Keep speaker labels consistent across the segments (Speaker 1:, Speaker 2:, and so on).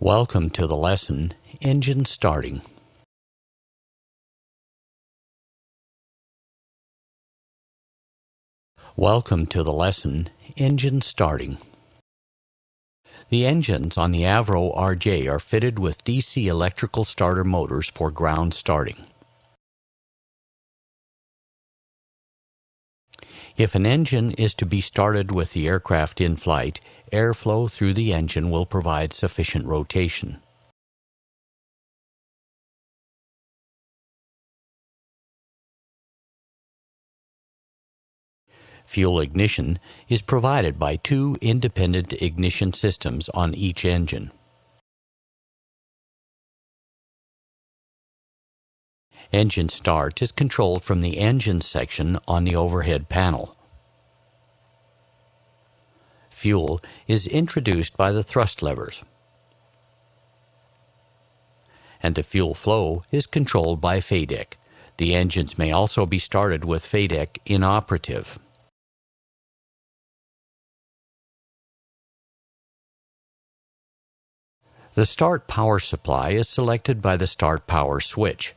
Speaker 1: Welcome to the lesson, Engine Starting. Welcome to the lesson, Engine Starting. The engines on the Avro RJ are fitted with DC electrical starter motors for ground starting. If an engine is to be started with the aircraft in flight, airflow through the engine will provide sufficient rotation. Fuel ignition is provided by two independent ignition systems on each engine. Engine start is controlled from the engine section on the overhead panel. Fuel is introduced by the thrust levers, and the fuel flow is controlled by FADEC. The engines may also be started with FADEC inoperative. The start power supply is selected by the start power switch.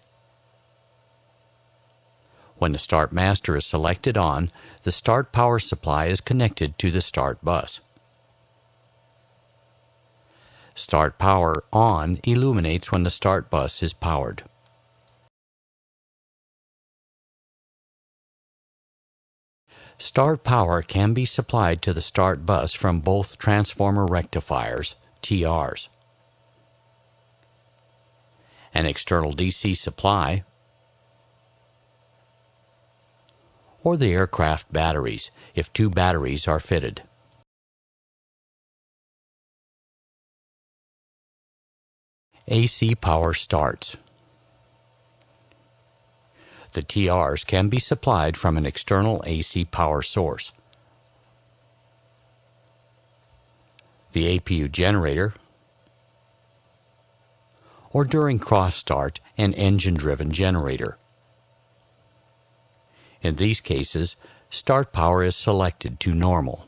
Speaker 1: When the start master is selected on, the start power supply is connected to the start bus. Start power on illuminates when the start bus is powered. Start power can be supplied to the start bus from both transformer rectifiers, TRs. An external DC supply, or the aircraft batteries, if two batteries are fitted. AC power starts. The TRs can be supplied from an external AC power source. The APU generator, or during cross start, an engine-driven generator. In these cases, start power is selected to normal.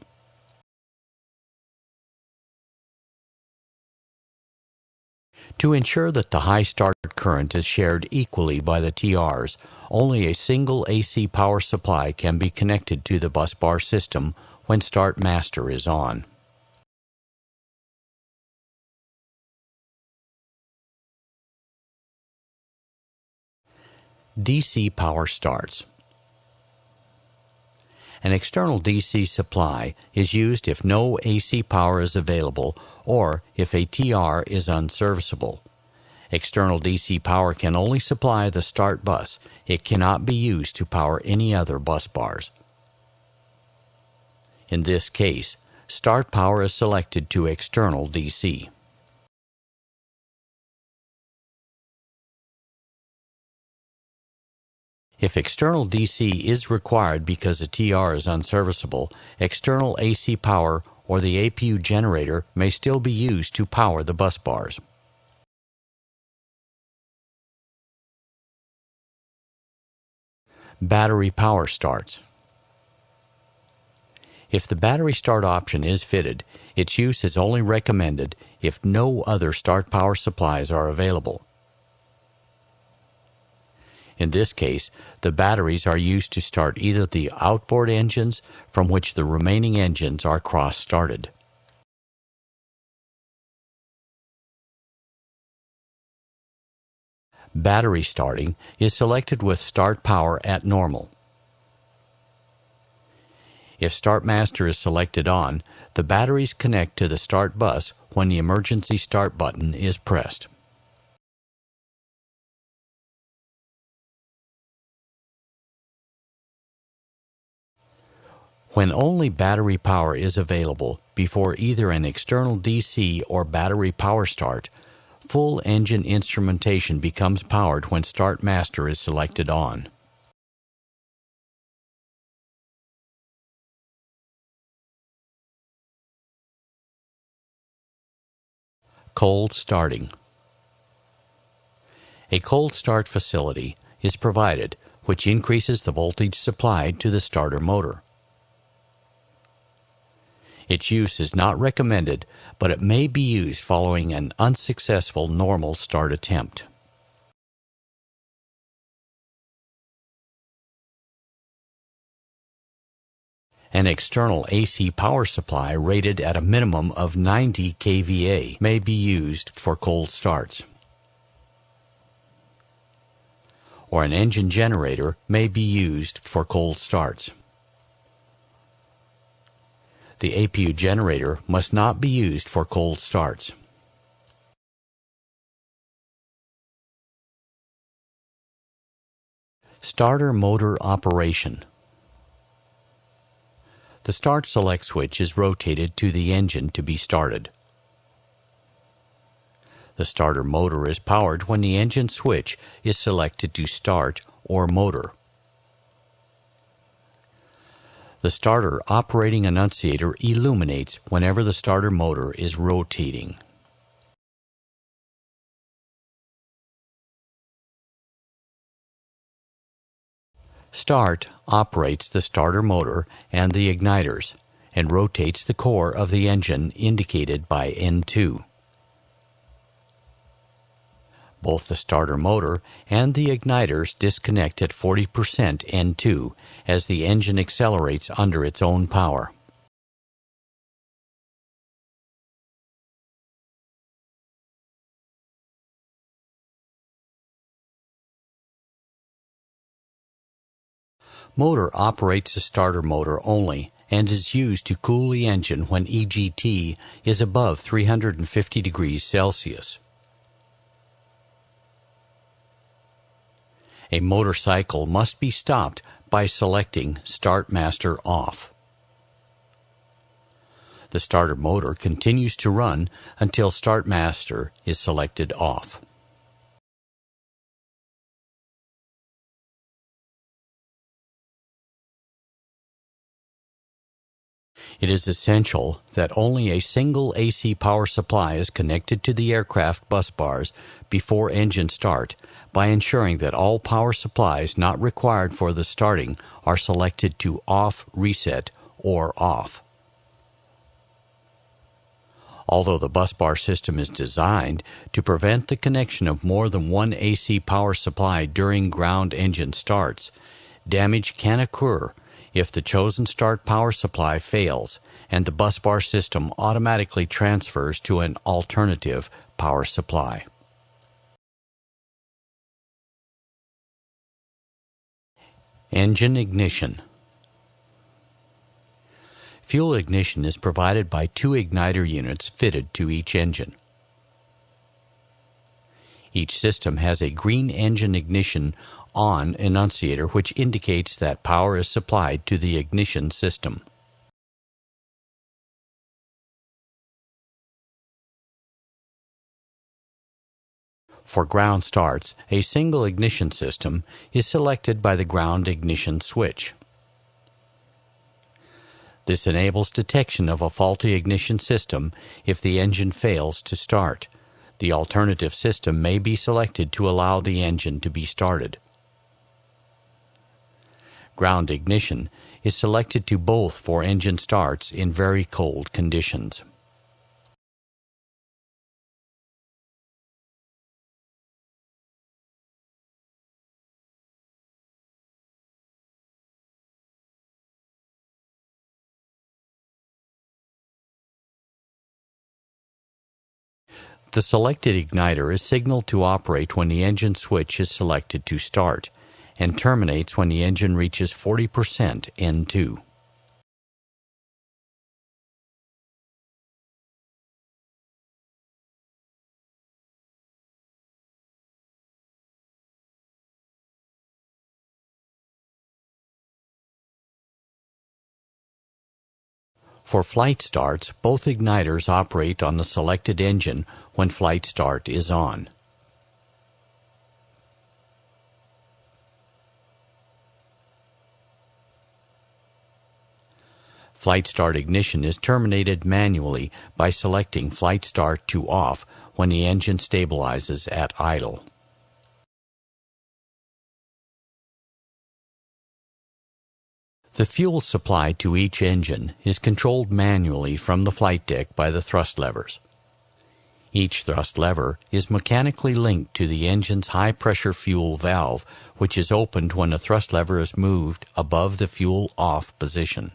Speaker 1: To ensure that the high start current is shared equally by the TRs, only a single AC power supply can be connected to the bus bar system when start master is on. DC power starts. An external DC supply is used if no AC power is available or if a TR is unserviceable. External DC power can only supply the start bus. It cannot be used to power any other bus bars. In this case, start power is selected to external DC. If external DC is required because a TR is unserviceable, external AC power or the APU generator may still be used to power the bus bars. Battery power starts. If the battery start option is fitted, its use is only recommended if no other start power supplies are available. In this case, the batteries are used to start either the outboard engines from which the remaining engines are cross-started. Battery starting is selected with start power at normal. If start master is selected on, the batteries connect to the start bus when the emergency start button is pressed. When only battery power is available before either an external DC or battery power start, full engine instrumentation becomes powered when start master is selected on. Cold starting. A cold start facility is provided which increases the voltage supplied to the starter motor. Its use is not recommended, but it may be used following an unsuccessful normal start attempt. An external AC power supply rated at a minimum of 90 kVA may be used for cold starts. Or an engine generator may be used for cold starts. The APU generator must not be used for cold starts. Starter motor operation. The Start Select switch is rotated to the engine to be started. The starter motor is powered when the engine switch is selected to start or motor. The starter operating annunciator illuminates whenever the starter motor is rotating. Start operates the starter motor and the igniters and rotates the core of the engine indicated by N2. Both the starter motor and the igniters disconnect at 40% N2 as the engine accelerates under its own power. Motor operates the starter motor only and is used to cool the engine when EGT is above 350 degrees Celsius. A motorcycle must be stopped by selecting Start Master Off. The starter motor continues to run until Start Master is selected off. It is essential that only a single AC power supply is connected to the aircraft bus bars before engine start by ensuring that all power supplies not required for the starting are selected to off, reset, or off. Although the bus bar system is designed to prevent the connection of more than one AC power supply during ground engine starts, damage can occur if the chosen start power supply fails and the bus bar system automatically transfers to an alternative power supply. Engine ignition. Fuel ignition is provided by two igniter units fitted to each engine. Each system has a green engine ignition on annunciator which indicates that power is supplied to the ignition system. For ground starts, a single ignition system is selected by the ground ignition switch. This enables detection of a faulty ignition system if the engine fails to start. The alternative system may be selected to allow the engine to be started. Ground ignition is selected to both for engine starts in very cold conditions. The selected igniter is signaled to operate when the engine switch is selected to start, and terminates when the engine reaches 40% N2. For flight starts, both igniters operate on the selected engine when flight start is on. Flight start ignition is terminated manually by selecting Flight Start to Off when the engine stabilizes at idle. The fuel supply to each engine is controlled manually from the flight deck by the thrust levers. Each thrust lever is mechanically linked to the engine's high-pressure fuel valve, which is opened when the thrust lever is moved above the fuel off position.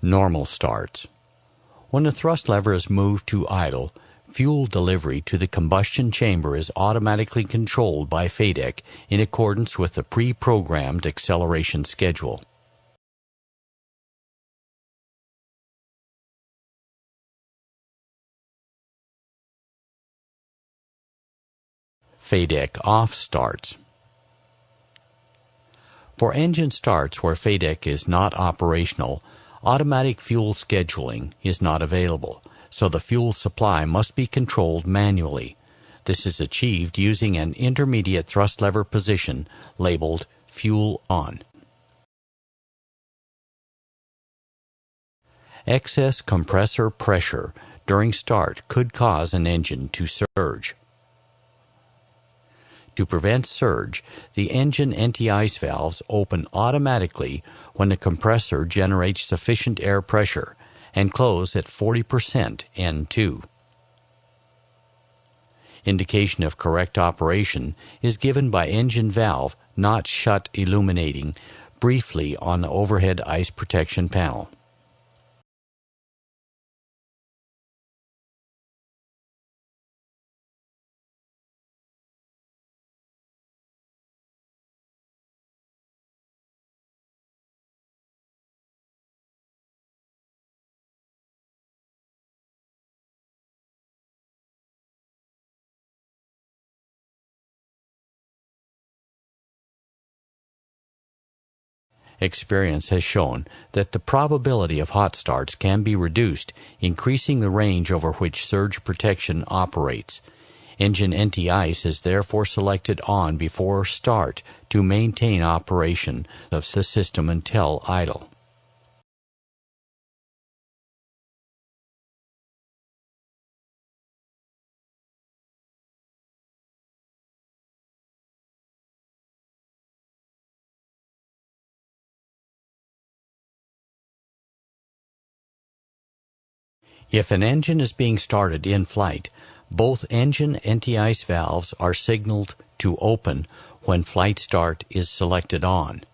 Speaker 1: Normal starts. When the thrust lever is moved to idle, fuel delivery to the combustion chamber is automatically controlled by FADEC in accordance with the pre-programmed acceleration schedule. FADEC off starts. For engine starts where FADEC is not operational, automatic fuel scheduling is not available, so the fuel supply must be controlled manually. This is achieved using an intermediate thrust lever position labeled Fuel On. Excess compressor pressure during start could cause an engine to surge. To prevent surge, the engine anti-ice valves open automatically when the compressor generates sufficient air pressure and close at 40% N2. Indication of correct operation is given by engine valve not shut illuminating briefly on the overhead ice protection panel. Experience has shown that the probability of hot starts can be reduced, increasing the range over which surge protection operates. Engine anti-ice is therefore selected on before start to maintain operation of the system until idle. If an engine is being started in flight, both engine anti-ice valves are signaled to open when flight start is selected on.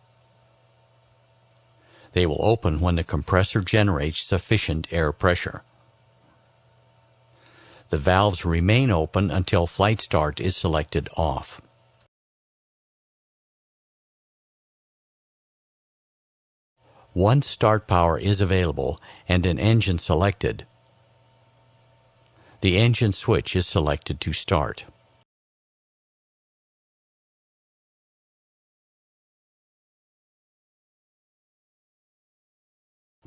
Speaker 1: They will open when the compressor generates sufficient air pressure. The valves remain open until flight start is selected off. Once start power is available and an engine selected, the engine switch is selected to start.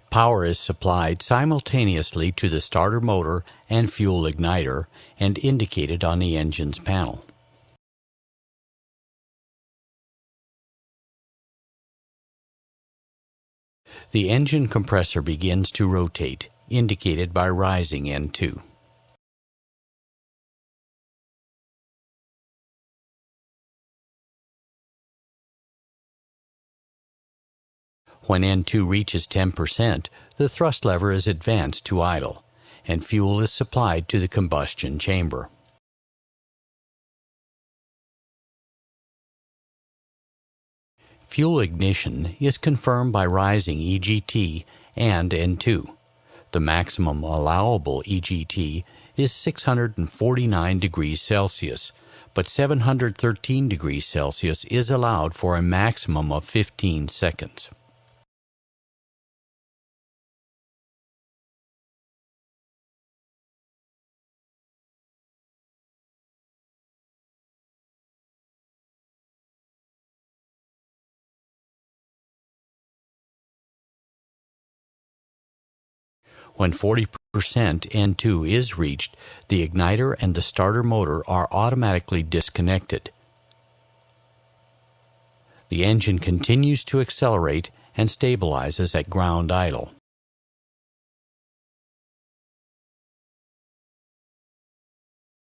Speaker 1: Power is supplied simultaneously to the starter motor and fuel igniter and indicated on the engine's panel. The engine compressor begins to rotate, indicated by rising N2. When N2 reaches 10%, the thrust lever is advanced to idle, and fuel is supplied to the combustion chamber. Fuel ignition is confirmed by rising EGT and N2. The maximum allowable EGT is 649 degrees Celsius, but 713 degrees Celsius is allowed for a maximum of 15 seconds. When 40% N2 is reached, the igniter and the starter motor are automatically disconnected. The engine continues to accelerate and stabilizes at ground idle.